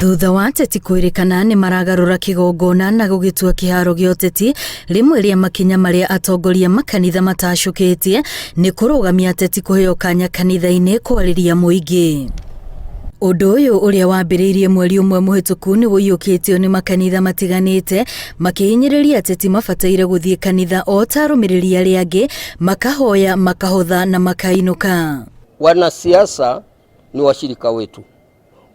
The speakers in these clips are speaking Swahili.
Thutha wa ateti kwĩrĩkana nĩ maragarũra kĩgongona na gũgĩtua kĩharo gĩa ũteti, rĩmwe rĩa makinya marĩa atongoria makanitha matacũkĩtie nĩ kũrũgamia ateti kũheo kanya kanitha-inĩ kwarĩria mũingĩ. Ũndũ ũyũ ũrĩa wambĩrĩirie mweri ũmwe mũhĩtũku nĩ ũiyũkĩtio nĩ makanitha matiganĩte, makĩhinyĩrĩria ateti mabataire gũthiĩ kanitha o ta arũmĩrĩri arĩa angĩ, makahoya, makahotha na makainũka. Wanasiasa ni washirika wetu.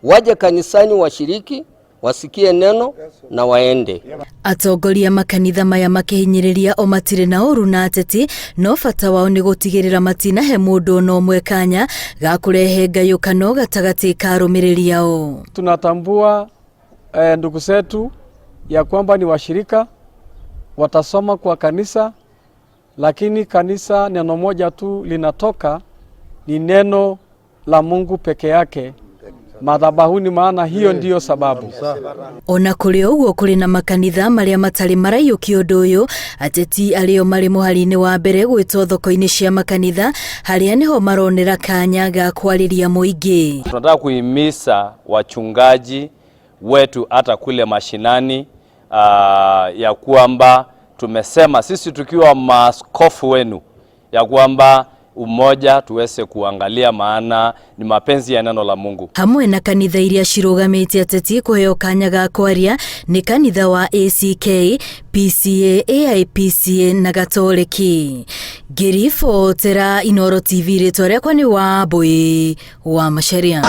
Waje kanisani washiriki, wasikie neno na waende. Atongoria makanitha maya makĩhinyĩrĩria o matirĩ na ũũru na ateti, no bata wao nĩ gũtigĩrĩra matinahe mũndũ no ũmwe kanya ga kũrehe ngayũkano gatagatĩ ka arũmĩrĩri ao. Tunatambua ndugu zetu ya kwamba ni washirika, watasoma kwa kanisa, lakini kanisa neno moja tu linatoka, ni neno la Mungu peke yake madhabahuni, maana hiyo ndiyo sababu. Ona kũrĩ ũguo kũrĩ na makanitha marĩa matarĩ maraiyũkia ũndũ ũyũ, ateti arĩo marĩ mũhari-inĩ wa mbere gwĩtwo thoko-inĩ cia makanitha, harĩa niho maronera kanya ga kwarĩria mũingĩ. Tunataka kuhimiza wachungaji wetu hata kule mashinani ya kwamba tumesema sisi tukiwa maaskofu wenu ya kwamba umoja tuweze kuangalia, maana ni mapenzi ya neno la Mungu. Hamwe na kanitha iria cirũgamĩtie ateti kũheo kanya ga kwaria nĩ kanitha wa ACK, PCA, AIPCA na Gatoleki. Ngĩribotera Inooro TV, rĩtwa rĩakwa nĩ Wambui wa Macharia.